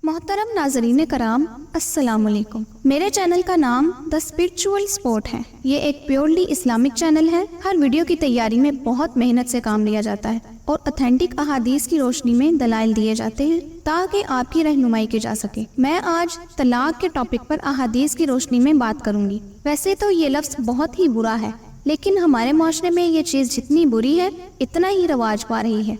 محترم ناظرین کرام، السلام علیکم۔ میرے چینل کا نام دا اسپرچول سپورٹ ہے۔ یہ ایک پیورلی اسلامک چینل ہے۔ ہر ویڈیو کی تیاری میں بہت محنت سے کام لیا جاتا ہے اور اتھینٹک احادیث کی روشنی میں دلائل دیے جاتے ہیں تاکہ آپ کی رہنمائی کی جا سکے۔ میں آج طلاق کے ٹاپک پر احادیث کی روشنی میں بات کروں گی۔ ویسے تو یہ لفظ بہت ہی برا ہے، لیکن ہمارے معاشرے میں یہ چیز جتنی بری ہے اتنا ہی رواج پا رہی ہے۔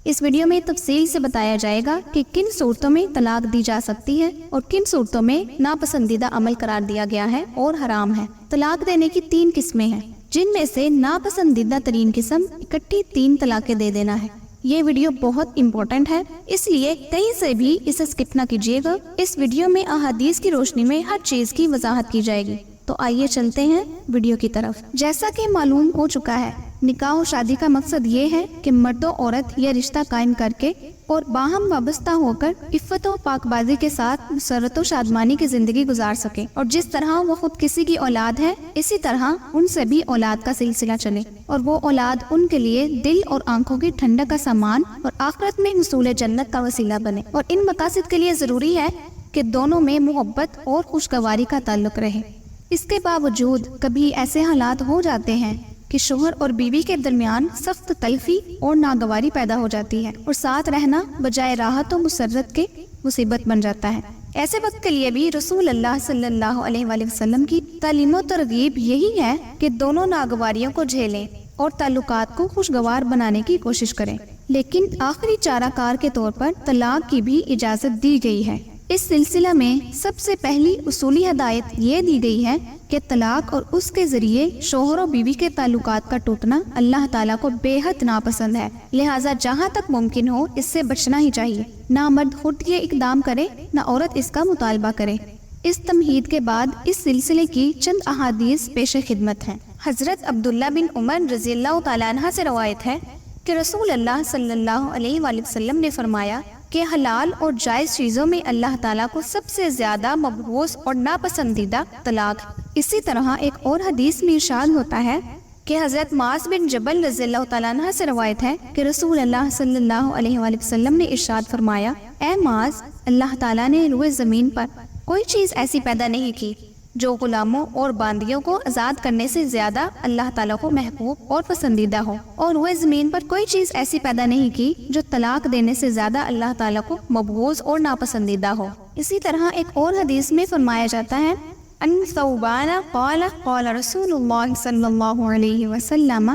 اس ویڈیو میں تفصیل سے بتایا جائے گا کہ کن صورتوں میں طلاق دی جا سکتی ہے اور کن صورتوں میں ناپسندیدہ عمل قرار دیا گیا ہے اور حرام ہے۔ طلاق دینے کی 3 قسمیں ہیں، جن میں سے ناپسندیدہ ترین قسم اکٹھی 3 طلاقیں دے دینا ہے۔ یہ ویڈیو بہت امپورٹنٹ ہے، اس لیے کہیں سے بھی اسے سکپ نہ کیجیے گا۔ اس ویڈیو میں احادیث کی روشنی میں ہر چیز کی وضاحت کی جائے گی۔ تو آئیے چلتے ہیں ویڈیو کی طرف۔ جیسا کہ معلوم ہو چکا ہے، نکاح و شادی کا مقصد یہ ہے کہ مرد و عورت یہ رشتہ قائم کر کے اور باہم وابستہ ہو کر عفت و پاک بازی کے ساتھ مسرت و شادمانی کی زندگی گزار سکے، اور جس طرح وہ خود کسی کی اولاد ہے اسی طرح ان سے بھی اولاد کا سلسلہ چلے، اور وہ اولاد ان کے لیے دل اور آنکھوں کی ٹھنڈک کا سامان اور آخرت میں حصول جنت کا وسیلہ بنے۔ اور ان مقاصد کے لیے ضروری ہے کہ دونوں میں محبت اور خوشگواری کا تعلق رہے۔ اس کے باوجود کبھی ایسے حالات ہو جاتے ہیں کہ شوہر اور بیوی کے درمیان سخت تلخی اور ناگواری پیدا ہو جاتی ہے اور ساتھ رہنا بجائے راحت و مسرت کے مصیبت بن جاتا ہے۔ ایسے وقت کے لیے بھی رسول اللہ صلی اللہ علیہ وآلہ وسلم کی تعلیم و ترغیب یہی ہے کہ دونوں ناگواریوں کو جھیلیں اور تعلقات کو خوشگوار بنانے کی کوشش کریں، لیکن آخری چارہ کار کے طور پر طلاق کی بھی اجازت دی گئی ہے۔ اس سلسلہ میں سب سے پہلی اصولی ہدایت یہ دی گئی ہے کہ طلاق اور اس کے ذریعے شوہر و بیوی کے تعلقات کا ٹوٹنا اللہ تعالیٰ کو بے حد ناپسند ہے، لہٰذا جہاں تک ممکن ہو اس سے بچنا ہی چاہیے۔ نہ مرد خود یہ اقدام کرے نہ عورت اس کا مطالبہ کرے۔ اس تمہید کے بعد اس سلسلے کی چند احادیث پیش خدمت ہیں۔ حضرت عبداللہ بن عمر رضی اللہ تعالیٰ عنہ سے روایت ہے کہ رسول اللہ صلی اللہ علیہ وآلہ وسلم نے فرمایا کہ حلال اور جائز چیزوں میں اللہ تعالیٰ کو سب سے زیادہ مبغوض اور ناپسندیدہ طلاق۔ اسی طرح ایک اور حدیث میں ارشاد ہوتا ہے کہ حضرت معاذ بن جبل رضی اللہ تعالیٰ عنہ سے روایت ہے کہ رسول اللہ صلی اللہ علیہ وآلہ وسلم نے ارشاد فرمایا، اے معاذ، اللہ تعالیٰ نے روئے زمین پر کوئی چیز ایسی پیدا نہیں کی جو غلاموں اور باندیوں کو آزاد کرنے سے زیادہ اللہ تعالیٰ کو محبوب اور پسندیدہ ہو، اور روئے زمین پر کوئی چیز ایسی پیدا نہیں کی جو طلاق دینے سے زیادہ اللہ تعالیٰ کو مبغوض اور ناپسندیدہ ہو۔ اسی طرح ایک اور حدیث میں فرمایا جاتا ہے، ان ثوبان قال قال رسول اللہ صلی اللہ علیہ وسلم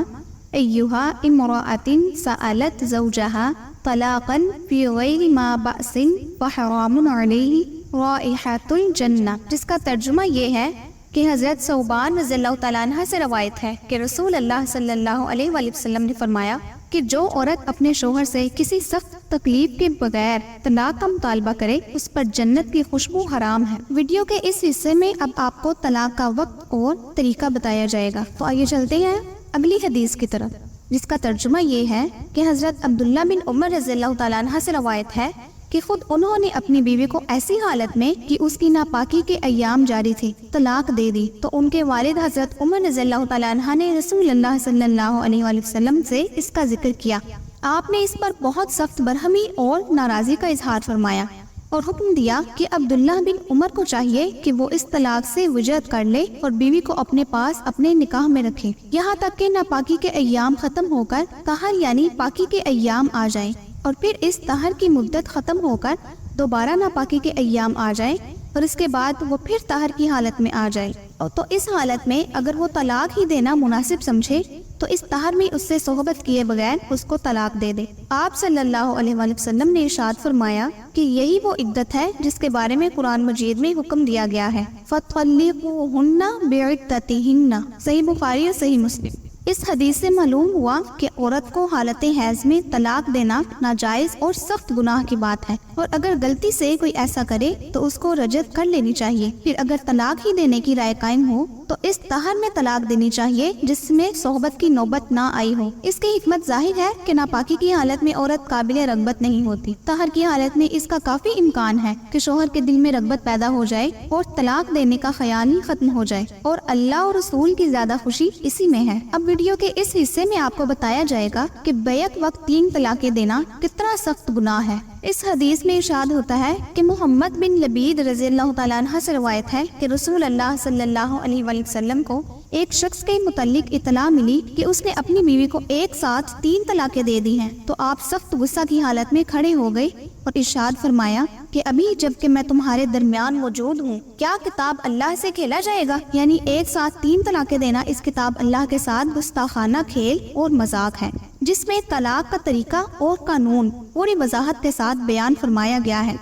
ایہا امرأۃ سألت زوجہا طلاقا فی غیر ما بأس فحرام علیہ رائحۃ الجنہ، جس کا ترجمہ یہ ہے کہ حضرت ثوبان رضی اللہ تعالیٰ عنہ سے روایت ہے کہ رسول اللہ صلی اللہ علیہ وآلہ وسلم نے فرمایا کہ جو عورت اپنے شوہر سے کسی سخت تکلیف کے بغیر طلاق کا مطالبہ کرے اس پر جنت کی خوشبو حرام ہے۔ ویڈیو کے اس حصے میں اب آپ کو طلاق کا وقت اور طریقہ بتایا جائے گا۔ تو آئیے چلتے ہیں اگلی حدیث کی طرف، جس کا ترجمہ یہ ہے کہ حضرت عبداللہ بن عمر رضی اللہ تعالیٰ عنہ سے روایت ہے کہ خود انہوں نے اپنی بیوی کو ایسی حالت میں کہ اس کی ناپاکی کے ایام جاری تھے طلاق دے دی، تو ان کے والد حضرت عمر رضی اللہ تعالیٰ عنہ نے رسول اللہ صلی اللہ علیہ وآلہ وسلم سے اس کا ذکر کیا۔ آپ نے اس پر بہت سخت برہمی اور ناراضی کا اظہار فرمایا اور حکم دیا کہ عبداللہ بن عمر کو چاہیے کہ وہ اس طلاق سے وجرت کر لے اور بیوی کو اپنے پاس اپنے نکاح میں رکھے یہاں تک کہ ناپاکی کے ایام ختم ہو کر طہر یعنی پاکی کے ایام آ جائیں، اور پھر اس طہر کی مدت ختم ہو کر دوبارہ ناپاکی کے ایام آ جائیں، اور اس کے بعد وہ پھر طہر کی حالت میں آ جائے، تو اس حالت میں اگر وہ طلاق ہی دینا مناسب سمجھے تو اس طہر میں اس سے صحبت کیے بغیر اس کو طلاق دے دے۔ آپ صلی اللہ علیہ وآلہ وسلم نے ارشاد فرمایا کہ یہی وہ عدت ہے جس کے بارے میں قرآن مجید میں حکم دیا گیا ہے، فَطَلِّقُوهُنَّ بِعِدَّتِهِنَّ، صحیح بخاری اور صحیح مسلم۔ اس حدیث سے معلوم ہوا کہ عورت کو حالت حیض میں طلاق دینا ناجائز اور سخت گناہ کی بات ہے، اور اگر غلطی سے کوئی ایسا کرے تو اس کو رجعت کر لینی چاہیے۔ پھر اگر طلاق ہی دینے کی رائے قائم ہو تو اس طہر میں طلاق دینی چاہیے جس میں صحبت کی نوبت نہ آئی ہو۔ اس کی حکمت ظاہر ہے کہ ناپاکی کی حالت میں عورت قابل رغبت نہیں ہوتی، طہر کی حالت میں اس کا کافی امکان ہے کہ شوہر کے دل میں رغبت پیدا ہو جائے اور طلاق دینے کا خیال ہی ختم ہو جائے، اور اللہ اور رسول کی زیادہ خوشی اسی میں ہے۔ اب ویڈیو کے اس حصے میں آپ کو بتایا جائے گا کہ بیک وقت 3 طلاقیں دینا کتنا سخت گناہ ہے۔ اس حدیث میں ارشاد ہوتا ہے کہ محمد بن لبید رضی اللہ تعالیٰ عنہ سے روایت ہے کہ رسول اللہ صلی اللہ علیہ وآلہ وسلم کو ایک شخص کے متعلق اطلاع ملی کہ اس نے اپنی بیوی کو ایک ساتھ 3 طلاقیں دے دی ہیں، تو آپ سخت غصہ کی حالت میں کھڑے ہو گئے اور ارشاد فرمایا کہ ابھی جب کہ میں تمہارے درمیان موجود ہوں، کیا کتاب اللہ سے کھیلا جائے گا؟ یعنی ایک ساتھ 3 طلاقیں دینا اس کتاب اللہ کے ساتھ گستاخانہ کھیل اور مذاق ہے، جس میں طلاق کا طریقہ اور قانون پوری وضاحت کے ساتھ بیان فرمایا گیا ہے۔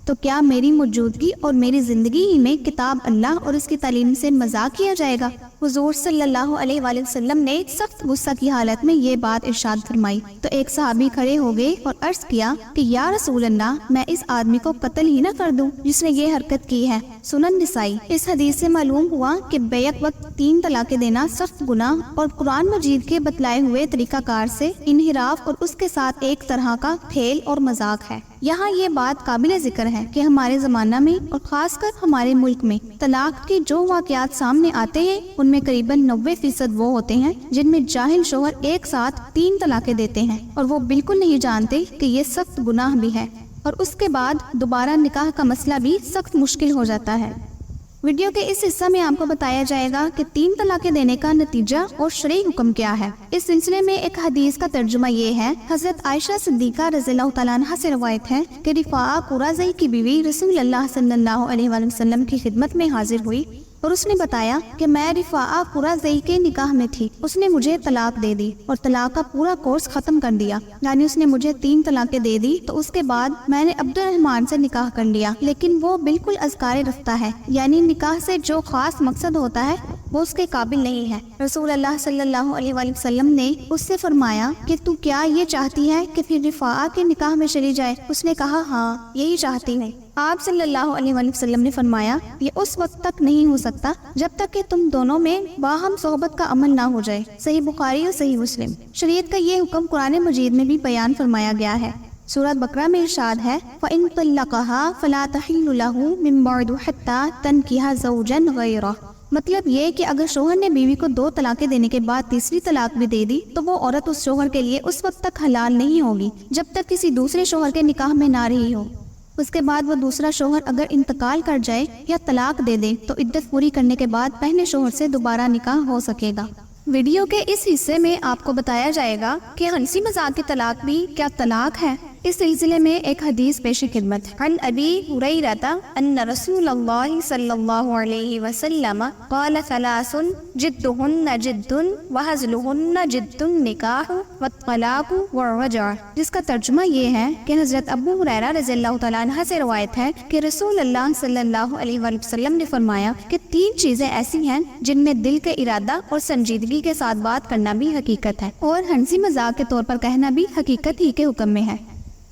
تو کیا میری موجودگی اور میری زندگی ہی میں کتاب اللہ اور اس کی تعلیم سے مذاق کیا جائے گا؟ حضور صلی اللہ علیہ وآلہ وسلم نے سخت غصہ کی حالت میں یہ بات ارشاد فرمائی تو ایک صحابی کھڑے ہو گئے اور عرض کیا کہ یا رسول اللہ، میں اس آدمی کو قتل ہی نہ کر دوں جس نے یہ حرکت کی ہے۔ سنن نسائی۔ اس حدیث سے معلوم ہوا کہ بیک وقت 3 طلاقیں دینا سخت گناہ اور قرآن مجید کے بتلائے ہوئے طریقہ کار سے انحراف اور اس کے ساتھ ایک طرح کا کھیل اور مذاق ہے۔ یہاں یہ بات قابل ذکر ہے کہ ہمارے زمانہ میں اور خاص کر ہمارے ملک میں طلاق کے جو واقعات سامنے آتے ہیں ان میں قریباً 90% وہ ہوتے ہیں جن میں جاہل شوہر ایک ساتھ 3 طلاقیں دیتے ہیں اور وہ بالکل نہیں جانتے کہ یہ سخت گناہ بھی ہے، اور اس کے بعد دوبارہ نکاح کا مسئلہ بھی سخت مشکل ہو جاتا ہے۔ ویڈیو کے اس حصہ میں آپ کو بتایا جائے گا کہ 3 طلاقیں دینے کا نتیجہ اور شرعی حکم کیا ہے۔ اس سلسلے میں ایک حدیث کا ترجمہ یہ ہے۔ حضرت عائشہ صدیقہ رضی اللہ تعالیٰ عنہ سے روایت ہے کہ رفاعہ قرظی کی بیوی رسول اللہ صلی اللہ علیہ وآلہ وسلم کی خدمت میں حاضر ہوئی اور اس نے بتایا کہ میں رفاعہ قرظی کے نکاح میں تھی، اس نے مجھے طلاق دے دی اور طلاق کا پورا کورس ختم کر دیا، یعنی اس نے مجھے 3 طلاقیں دے دی۔ تو اس کے بعد میں نے عبد الرحمن سے نکاح کر لیا، لیکن وہ بالکل اذکار رفتہ ہے، یعنی نکاح سے جو خاص مقصد ہوتا ہے وہ اس کے قابل نہیں ہے۔ رسول اللہ صلی اللہ علیہ وآلہ وسلم نے اس سے فرمایا کہ تو کیا یہ چاہتی ہے کہ پھر رفاعہ کے نکاح میں چلی جائے؟ اس نے کہا ہاں، یہی چاہتی ہے۔ آپ صلی اللہ علیہ وآلہ وسلم نے فرمایا یہ اس وقت تک نہیں ہو سکتا جب تک کہ تم دونوں میں باہم صحبت کا عمل نہ ہو جائے۔ صحیح بخاری اور صحیح مسلم۔ شریعت کا یہ حکم قرآن مجید میں بھی بیان فرمایا گیا ہے۔ سورۃ بقرہ میں ارشاد ہے فَإِن طَلَّقَهَا فَلَا تَحِلُّ لَهُ مِن بَعْدُ حَتَّى تَنكِحَ زَوْجًا غَيْرَهُ۔ مطلب یہ کہ اگر شوہر نے بیوی کو 2 طلاقیں دینے کے بعد تیسری طلاق بھی دے دی تو وہ عورت اس شوہر کے لیے اس وقت تک حلال نہیں ہوگی جب تک کسی دوسرے شوہر کے نکاح میں نہ رہی ہو۔ اس کے بعد وہ دوسرا شوہر اگر انتقال کر جائے یا طلاق دے دے تو عدت پوری کرنے کے بعد پہلے شوہر سے دوبارہ نکاح ہو سکے گا۔ ویڈیو کے اس حصے میں آپ کو بتایا جائے گا کہ ہنسی مذاق کی طلاق بھی کیا طلاق ہے۔ اس سلسلے میں ایک حدیث پیش خدمت۔ عن ابی ہریرہ ان رسول اللہ صلی اللہ علیہ وسلم قال 3 جدہن جد وہزلہن جد النکاح والطلاق والرجع، جس کا ترجمہ یہ ہے کہ حضرت ابو ہریرہ رضی اللہ تعالیٰ عنہ سے روایت ہے کہ رسول اللہ صلی اللہ علیہ وآلہ وسلم نے فرمایا کہ 3 چیزیں ایسی ہیں جن میں دل کے ارادہ اور سنجیدگی کے ساتھ بات کرنا بھی حقیقت ہے اور ہنسی مذاق کے طور پر کہنا بھی حقیقت ہی کے حکم میں ہے۔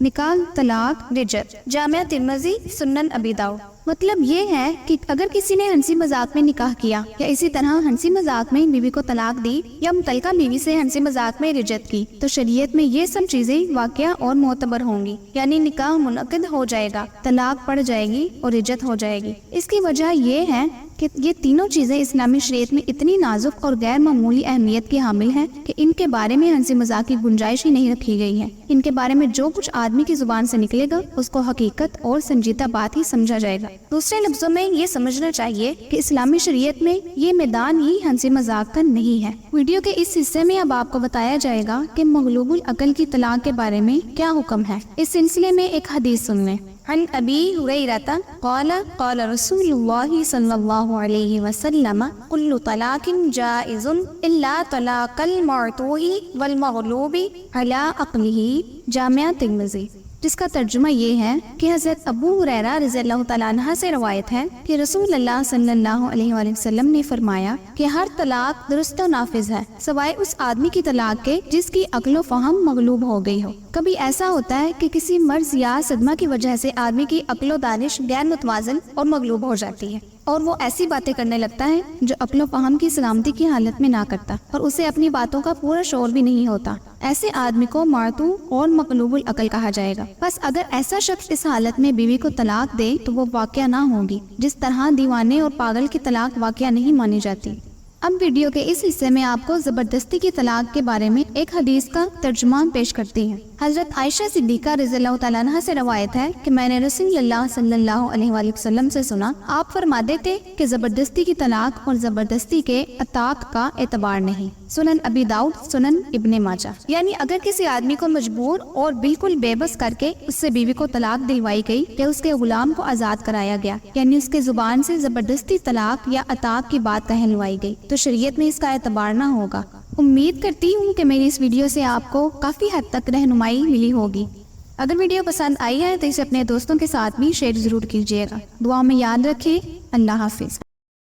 نکاح، طلاق، رجعت۔ جامعہ ترمذی، سنن ابی داؤد۔ مطلب یہ ہے کہ اگر کسی نے ہنسی مذاق میں نکاح کیا یا اسی طرح ہنسی مذاق میں بیوی کو طلاق دی یا متعلقہ بیوی سے ہنسی مذاق میں رجعت کی تو شریعت میں یہ سب چیزیں واقعہ اور معتبر ہوں گی، یعنی نکاح منعقد ہو جائے گا، طلاق پڑ جائے گی اور رجعت ہو جائے گی۔ اس کی وجہ یہ ہے کہ یہ تینوں چیزیں اسلامی شریعت میں اتنی نازک اور غیر معمولی اہمیت کی حامل ہیں کہ ان کے بارے میں ہنسی مذاق کی گنجائش ہی نہیں رکھی گئی ہے۔ ان کے بارے میں جو کچھ آدمی کی زبان سے نکلے گا اس کو حقیقت اور سنجیدہ بات ہی سمجھا جائے گا۔ دوسرے لفظوں میں یہ سمجھنا چاہیے کہ اسلامی شریعت میں یہ میدان ہی ہنسی مذاق کا نہیں ہے۔ ویڈیو کے اس حصے میں اب آپ کو بتایا جائے گا کہ مغلوب العقل کی طلاق کے بارے میں کیا حکم ہے۔ اس سلسلے میں ایک حدیث سن لیں۔ عن ابی ہریرہ قال قال رسول اللہ صلی اللہ علیہ وسلم كل طلاق جائز الا طلاق المعتوہ والمغلوب علی عقلہ۔ جامعہ ترمذی، جس کا ترجمہ یہ ہے کہ حضرت ابو ہریرہ رضی اللہ تعالیٰ عنہ سے روایت ہے کہ رسول اللہ صلی اللہ علیہ وآلہ وسلم نے فرمایا کہ ہر طلاق درست و نافذ ہے سوائے اس آدمی کی طلاق کے جس کی عقل و فہم مغلوب ہو گئی ہو۔ کبھی ایسا ہوتا ہے کہ کسی مرض یا صدمہ کی وجہ سے آدمی کی عقل و دانش غیر متوازن اور مغلوب ہو جاتی ہے اور وہ ایسی باتیں کرنے لگتا ہے جو عقل و فہم کی سلامتی کی حالت میں نہ کرتا اور اسے اپنی باتوں کا پورا شعور بھی نہیں ہوتا۔ ایسے آدمی کو معتوہ اور مغلوب العقل کہا جائے گا۔ بس اگر ایسا شخص اس حالت میں بیوی کو طلاق دے تو وہ واقعہ نہ ہوگی، جس طرح دیوانے اور پاگل کی طلاق واقعہ نہیں مانی جاتی۔ اب ویڈیو کے اس حصے میں آپ کو زبردستی کی طلاق کے بارے میں ایک حدیث کا ترجمان پیش کرتی ہیں۔ حضرت عائشہ صدیقہ رضی اللہ تعالیٰ عنہ سے روایت ہے کہ میں نے رسول اللہ صلی اللہ علیہ وآلہ وسلم سے سنا، آپ فرماتے تھے کہ زبردستی کی طلاق اور زبردستی کے عتاق کا اعتبار نہیں۔ سنن ابی داؤد، سنن ابن ماجہ۔ یعنی اگر کسی آدمی کو مجبور اور بالکل بے بس کر کے اس سے بیوی کو طلاق دلوائی گئی یا اس کے غلام کو آزاد کرایا گیا، یعنی اس کے زبان سے زبردستی طلاق یا عتاق کی بات کہلوائی گئی، تو شریعت میں اس کا اعتبار نہ ہوگا۔ امید کرتی ہوں کہ میری اس ویڈیو سے آپ کو کافی حد تک رہنمائی ملی ہوگی۔ اگر ویڈیو پسند آئی ہے تو اسے اپنے دوستوں کے ساتھ بھی شیئر ضرور کیجیے گا۔ دعا میں یاد رکھیں۔ اللہ حافظ۔